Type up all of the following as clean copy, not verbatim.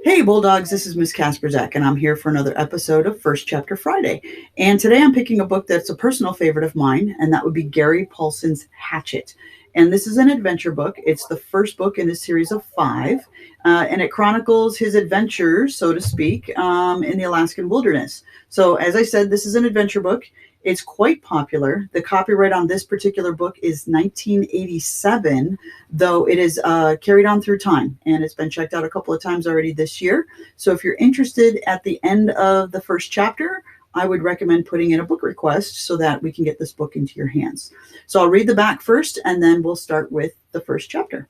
Hey, Bulldogs, this is Miss Kasperzak, and I'm here for another episode of First Chapter Friday. And today I'm picking a book that's a personal favorite of mine, and that would be Gary Paulson's Hatchet. And this is an adventure book. It's the first book in a series of five, and it chronicles his adventures, so to speak, in the Alaskan wilderness. So, as I said, this is an adventure book. It's quite popular. The copyright on this particular book is 1987, though it is carried on through time, and it's been checked out a couple of times already this year. So if you're interested at the end of the first chapter, I would recommend putting in a book request so that we can get this book into your hands. So I'll read the back first, and then we'll start with the first chapter.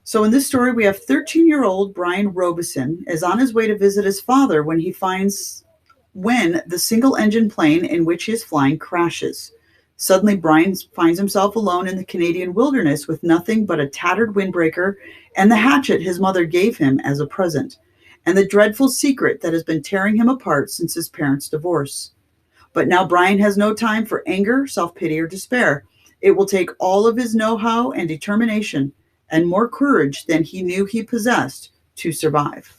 So in this story, we have 13-year-old Brian Robeson is on his way to visit his father when the single-engine plane in which he is flying crashes. Suddenly, Brian finds himself alone in the Canadian wilderness with nothing but a tattered windbreaker and the hatchet his mother gave him as a present, and the dreadful secret that has been tearing him apart since his parents' divorce. But now Brian has no time for anger, self-pity, or despair. It will take all of his know-how and determination and more courage than he knew he possessed to survive.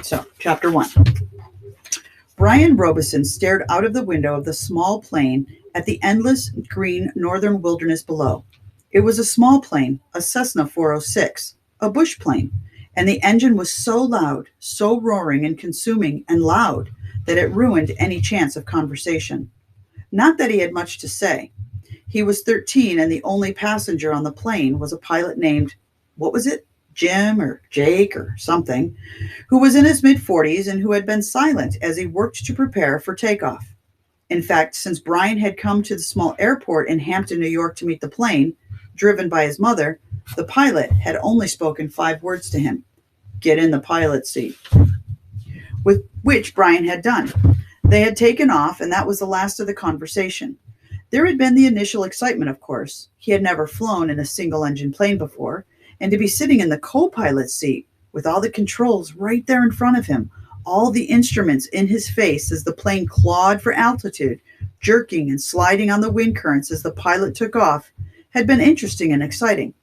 So, Chapter 1. Brian Robeson stared out of the window of the small plane at the endless green northern wilderness below. It was a small plane, a Cessna 406, a bush plane, and the engine was so loud, so roaring and consuming and loud, that it ruined any chance of conversation. Not that he had much to say. He was 13, and the only passenger on the plane was a pilot named, what was it? Jim or Jake or something, who was in his mid-40s and who had been silent as he worked to prepare for takeoff. In fact, since Brian had come to the small airport in Hampton, New York to meet the plane, driven by his mother, the pilot had only spoken 5 words to him: "Get in the pilot seat," with which Brian had done. They had taken off, and that was the last of the conversation. There had been the initial excitement, of course. He had never flown in a single-engine plane before, and to be sitting in the co-pilot seat with all the controls right there in front of him, all the instruments in his face as the plane clawed for altitude, jerking and sliding on the wind currents as the pilot took off, had been interesting and exciting.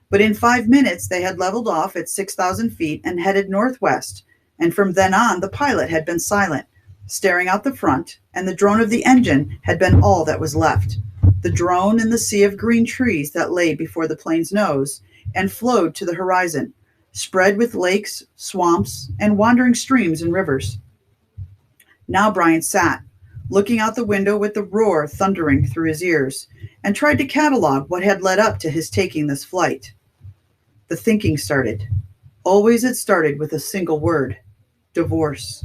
But in 5 minutes, they had leveled off at 6,000 feet and headed northwest, and from then on, the pilot had been silent, staring out the front, and the drone of the engine had been all that was left. The drone and the sea of green trees that lay before the plane's nose and flowed to the horizon, spread with lakes, swamps, and wandering streams and rivers. Now Brian sat, looking out the window with the roar thundering through his ears, and tried to catalog what had led up to his taking this flight. The thinking started. Always it started with a single word: divorce.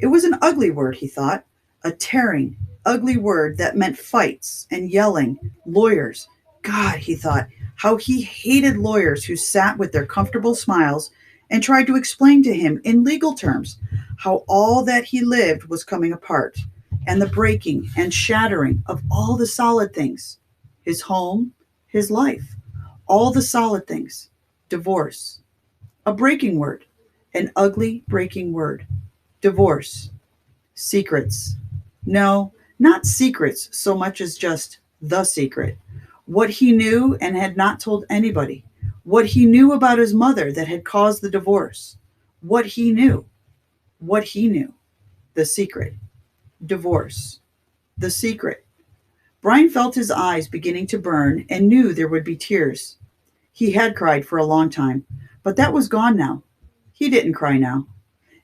It was an ugly word, he thought, a tearing, ugly word that meant fights and yelling, lawyers. God, he thought, how he hated lawyers who sat with their comfortable smiles and tried to explain to him in legal terms how all that he lived was coming apart, and the breaking and shattering of all the solid things: his home, his life, all the solid things. Divorce. A breaking word, an ugly breaking word. Divorce. Secrets. No, not secrets so much as just the secret. What he knew and had not told anybody. What he knew about his mother that had caused the divorce. What he knew. What he knew. The secret. Divorce. The secret. Brian felt his eyes beginning to burn and knew there would be tears. He had cried for a long time, but that was gone now. He didn't cry now.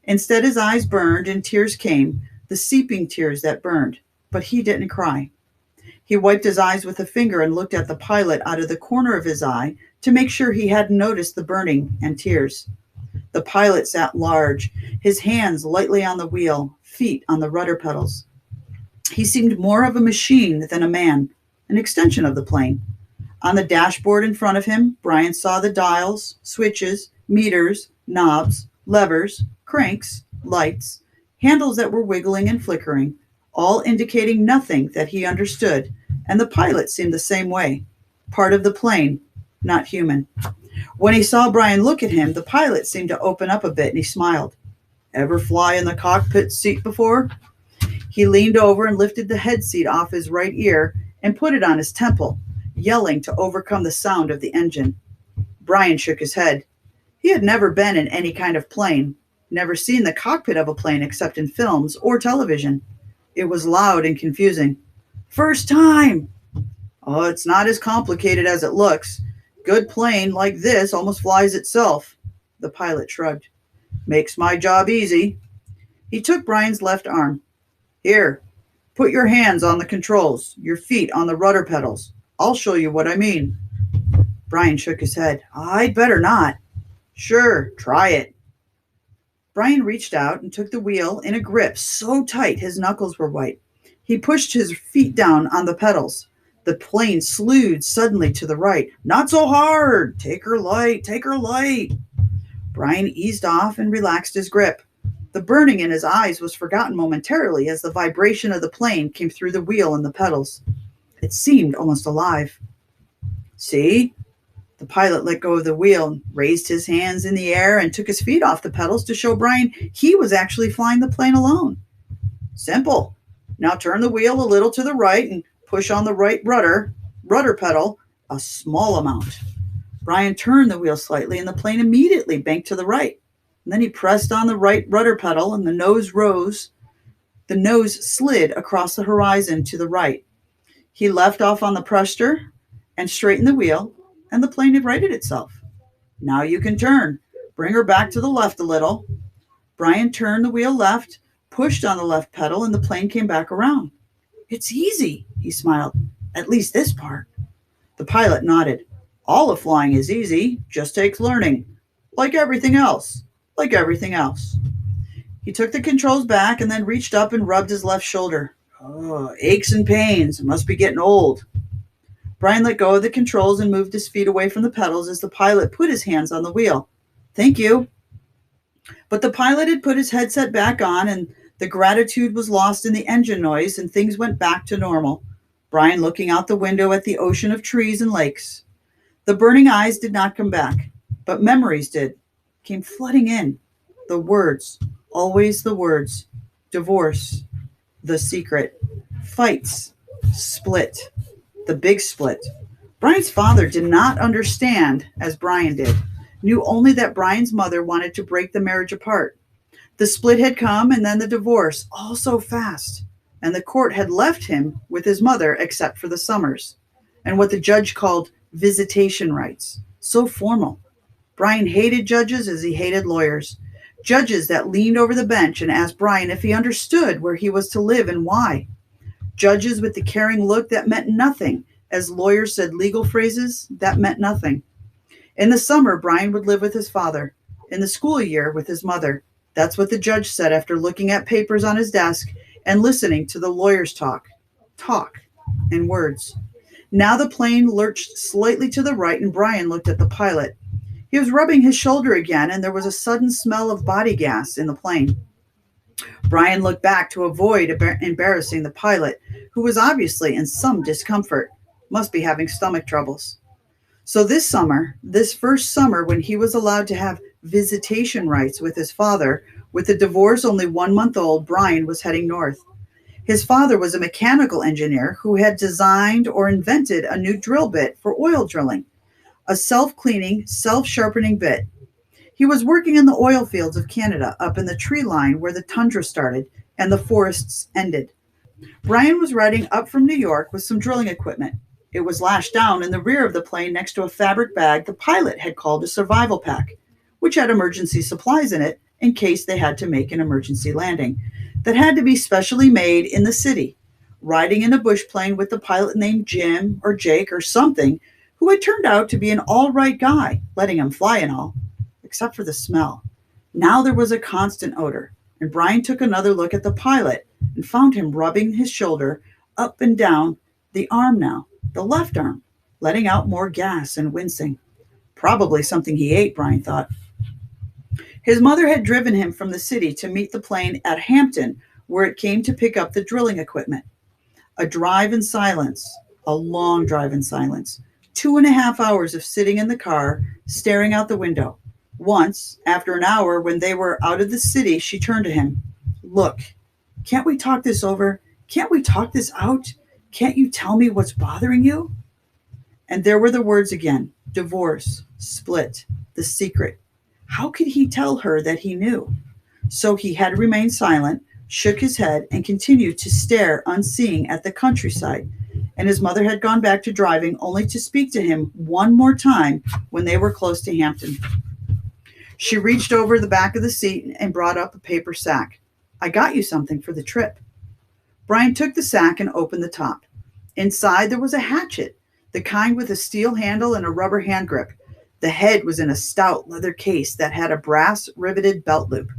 Instead, his eyes burned and tears came, the seeping tears that burned, but he didn't cry. He wiped his eyes with a finger and looked at the pilot out of the corner of his eye to make sure he hadn't noticed the burning and tears. The pilot sat large, his hands lightly on the wheel, feet on the rudder pedals. He seemed more of a machine than a man, an extension of the plane. On the dashboard in front of him, Brian saw the dials, switches, meters, knobs, levers, cranks, lights, handles that were wiggling and flickering, all indicating nothing that he understood, and the pilot seemed the same way. Part of the plane, not human. When he saw Brian look at him, the pilot seemed to open up a bit and he smiled. "Ever fly in the cockpit seat before?" He leaned over and lifted the head seat off his right ear and put it on his temple, yelling to overcome the sound of the engine. Brian shook his head. He had never been in any kind of plane, never seen the cockpit of a plane except in films or television. It was loud and confusing. First time! Oh, it's not as complicated as it looks. Good plane like this almost flies itself. The pilot shrugged. Makes my job easy. He took Brian's left arm. Here, put your hands on the controls, your feet on the rudder pedals. I'll show you what I mean. Brian shook his head. I'd better not. Sure, try it. Brian reached out and took the wheel in a grip so tight his knuckles were white. He pushed his feet down on the pedals. The plane slewed suddenly to the right. Not so hard. Take her light. Take her light. Brian eased off and relaxed his grip. The burning in his eyes was forgotten momentarily as the vibration of the plane came through the wheel and the pedals. It seemed almost alive. See? The pilot let go of the wheel, raised his hands in the air, and took his feet off the pedals to show Brian he was actually flying the plane alone. Simple. Now turn the wheel a little to the right and push on the right rudder pedal a small amount. Brian turned the wheel slightly and the plane immediately banked to the right. And then he pressed on the right rudder pedal and the nose rose. The nose slid across the horizon to the right. He left off on the pressure and straightened the wheel, and the plane had righted itself. Now you can turn. Bring her back to the left a little. Brian turned the wheel left, pushed on the left pedal, and the plane came back around. It's easy, he smiled. At least this part. The pilot nodded. All of flying is easy, just takes learning. Like everything else. Like everything else. He took the controls back and then reached up and rubbed his left shoulder. Oh, aches and pains. Must be getting old. Brian let go of the controls and moved his feet away from the pedals as the pilot put his hands on the wheel. Thank you. But the pilot had put his headset back on and the gratitude was lost in the engine noise and things went back to normal. Brian looking out the window at the ocean of trees and lakes. The burning eyes did not come back, but memories did, came flooding in. The words, always the words. Divorce, the secret, fights, split. The big split. Brian's father did not understand as Brian did, knew only that Brian's mother wanted to break the marriage apart. The split had come and then the divorce, all so fast. And the court had left him with his mother except for the summers and what the judge called visitation rights. So formal. Brian hated judges as he hated lawyers. Judges that leaned over the bench and asked Brian if he understood where he was to live and why. Judges with the caring look that meant nothing, as lawyers said legal phrases that meant nothing. In the summer, Brian would live with his father. In the school year, with his mother. That's what the judge said after looking at papers on his desk and listening to the lawyers talk. Talk in words. Now the plane lurched slightly to the right and Brian looked at the pilot. He was rubbing his shoulder again and there was a sudden smell of body gas in the plane. Brian looked back to avoid embarrassing the pilot, who was obviously in some discomfort, must be having stomach troubles. So this summer, this first summer when he was allowed to have visitation rights with his father, with the divorce only 1 month old, Brian was heading north. His father was a mechanical engineer who had designed or invented a new drill bit for oil drilling, a self-cleaning, self-sharpening bit. He was working in the oil fields of Canada, up in the tree line where the tundra started and the forests ended. Brian was riding up from New York with some drilling equipment. It was lashed down in the rear of the plane next to a fabric bag the pilot had called a survival pack, which had emergency supplies in it in case they had to make an emergency landing that had to be specially made in the city. Riding in a bush plane with the pilot named Jim or Jake or something, who had turned out to be an all right guy, letting him fly and all. Except for the smell. Now there was a constant odor, and Brian took another look at the pilot and found him rubbing his shoulder up and down the arm now, the left arm, letting out more gas and wincing. Probably something he ate, Brian thought. His mother had driven him from the city to meet the plane at Hampton, where it came to pick up the drilling equipment. A drive in silence, a long drive in silence. 2.5 hours of sitting in the car, staring out the window. Once, after an hour, when they were out of the city, she turned to him. Look, can't we talk this over? Can't we talk this out? Can't you tell me what's bothering you? And there were the words again. Divorce, split, the secret. How could he tell her that he knew? So he had remained silent, shook his head, and continued to stare unseeing at the countryside. And his mother had gone back to driving only to speak to him one more time when they were close to Hampton. She reached over the back of the seat and brought up a paper sack. I got you something for the trip. Brian took the sack and opened the top. Inside there was a hatchet, the kind with a steel handle and a rubber hand grip. The head was in a stout leather case that had a brass riveted belt loop.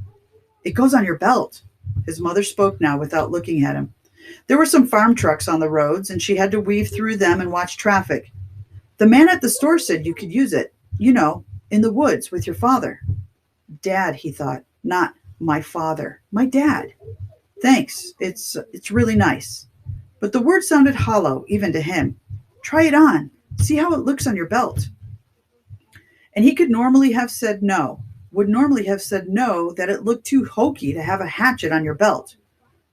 It goes on your belt. His mother spoke now without looking at him. There were some farm trucks on the roads, and she had to weave through them and watch traffic. The man at the store said you could use it, in the woods with your father. Dad, he thought, not my father, my dad. Thanks, it's really nice. But the word sounded hollow, even to him. Try it on. See how it looks on your belt. And he would normally have said no, that it looked too hokey to have a hatchet on your belt.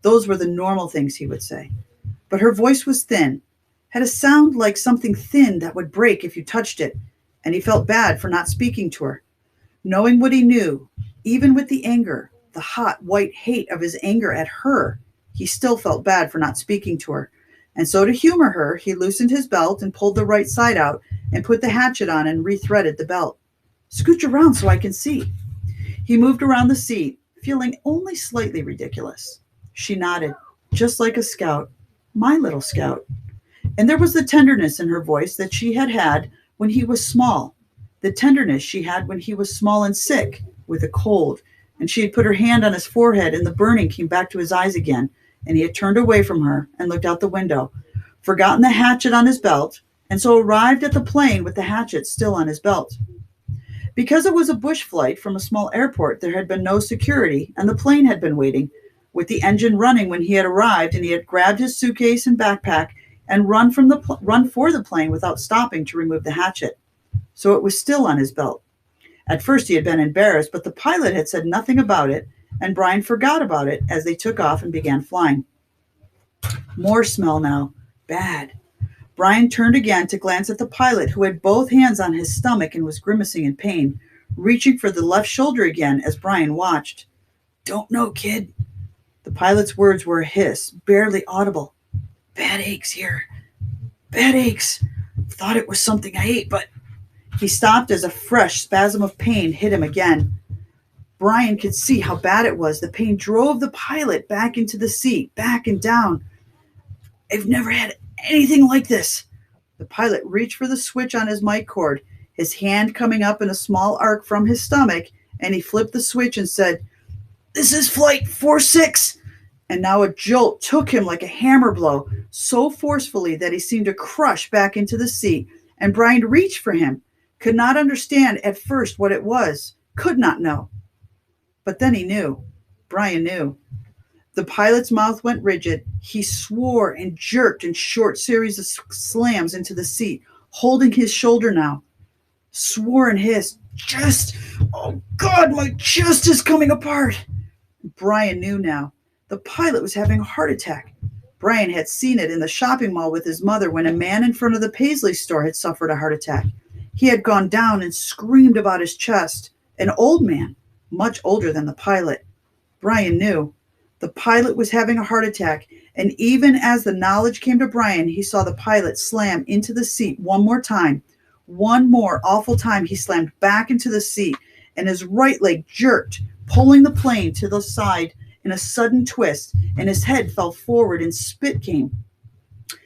Those were the normal things he would say. But her voice was thin, had a sound like something thin that would break if you touched it, and he felt bad for not speaking to her. Knowing what he knew, even with the anger, the hot, white hate of his anger at her, he still felt bad for not speaking to her. And so to humor her, he loosened his belt and pulled the right side out and put the hatchet on and rethreaded the belt. Scooch around so I can see. He moved around the seat, feeling only slightly ridiculous. She nodded, just like a scout, my little scout. And there was the tenderness in her voice that she had had when he was small, the tenderness she had when he was small and sick with a cold, and she had put her hand on his forehead and the burning came back to his eyes again, and he had turned away from her and looked out the window, forgotten the hatchet on his belt, and so arrived at the plane with the hatchet still on his belt. Because it was a bush flight from a small airport, there had been no security, and the plane had been waiting, with the engine running when he had arrived, and he had grabbed his suitcase and backpack and run for the plane without stopping to remove the hatchet. So it was still on his belt. At first he had been embarrassed, but the pilot had said nothing about it, and Brian forgot about it as they took off and began flying. More smell now. Bad. Brian turned again to glance at the pilot, who had both hands on his stomach and was grimacing in pain, reaching for the left shoulder again as Brian watched. Don't know, kid. The pilot's words were a hiss, barely audible. Bad aches here. Bad aches. Thought it was something I ate, but... He stopped as a fresh spasm of pain hit him again. Brian could see how bad it was. The pain drove the pilot back into the seat, back and down. I've never had anything like this. The pilot reached for the switch on his mic cord, his hand coming up in a small arc from his stomach, and he flipped the switch and said, This is Flight 46. And now a jolt took him like a hammer blow, so forcefully that he seemed to crush back into the seat, and Brian reached for him, could not understand at first what it was, could not know. But then he knew. Brian knew. The pilot's mouth went rigid. He swore and jerked in short series of slams into the seat, holding his shoulder now. Swore and hissed, Chest! Oh, God, my chest is coming apart! Brian knew now. The pilot was having a heart attack. Brian had seen it in the shopping mall with his mother when a man in front of the Paisley store had suffered a heart attack. He had gone down and screamed about his chest. An old man, much older than the pilot. Brian knew. The pilot was having a heart attack, and even as the knowledge came to Brian, he saw the pilot slam into the seat one more time. One more awful time he slammed back into the seat, and his right leg jerked, pulling the plane to the side in a sudden twist, and his head fell forward and spit came.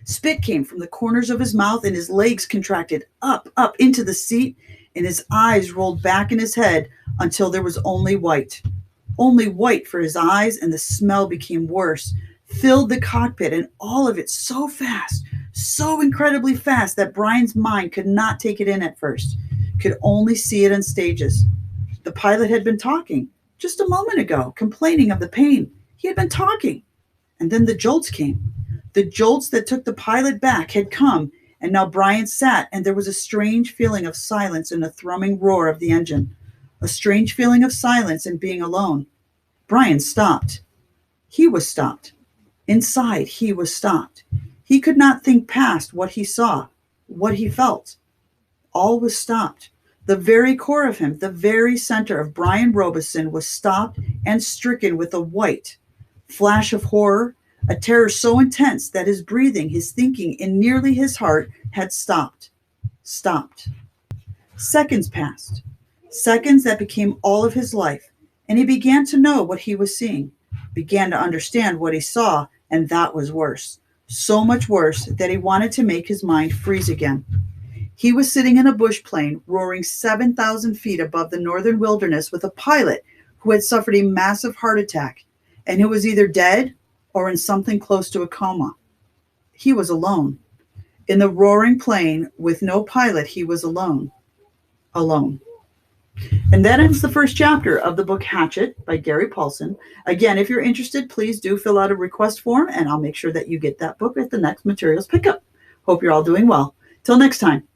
Spit came from the corners of his mouth, and his legs contracted up into the seat, and his eyes rolled back in his head until there was only white. Only white for his eyes, and the smell became worse, filled the cockpit, and all of it so fast, so incredibly fast that Brian's mind could not take it in at first, could only see it in stages. The pilot had been talking just a moment ago, complaining of the pain. He had been talking, and then the jolts came. The jolts that took the pilot back had come, and now Brian sat, and there was a strange feeling of silence in the thrumming roar of the engine. A strange feeling of silence and being alone. Brian stopped. He was stopped. Inside, he was stopped. He could not think past what he saw, what he felt. All was stopped. The very core of him, the very center of Brian Robeson, was stopped and stricken with a white flash of horror, a terror so intense that his breathing, his thinking, and nearly his heart had stopped. Stopped. Seconds passed, seconds that became all of his life, and he began to know what he was seeing, began to understand what he saw, and that was worse. So much worse that he wanted to make his mind freeze again. He was sitting in a bush plane roaring 7,000 feet above the northern wilderness with a pilot who had suffered a massive heart attack and who was either dead or in something close to a coma. He was alone. In the roaring plane with no pilot, he was alone. Alone. And that ends the first chapter of the book Hatchet by Gary Paulson. Again, if you're interested, please do fill out a request form and I'll make sure that you get that book at the next materials pickup. Hope you're all doing well. Till next time.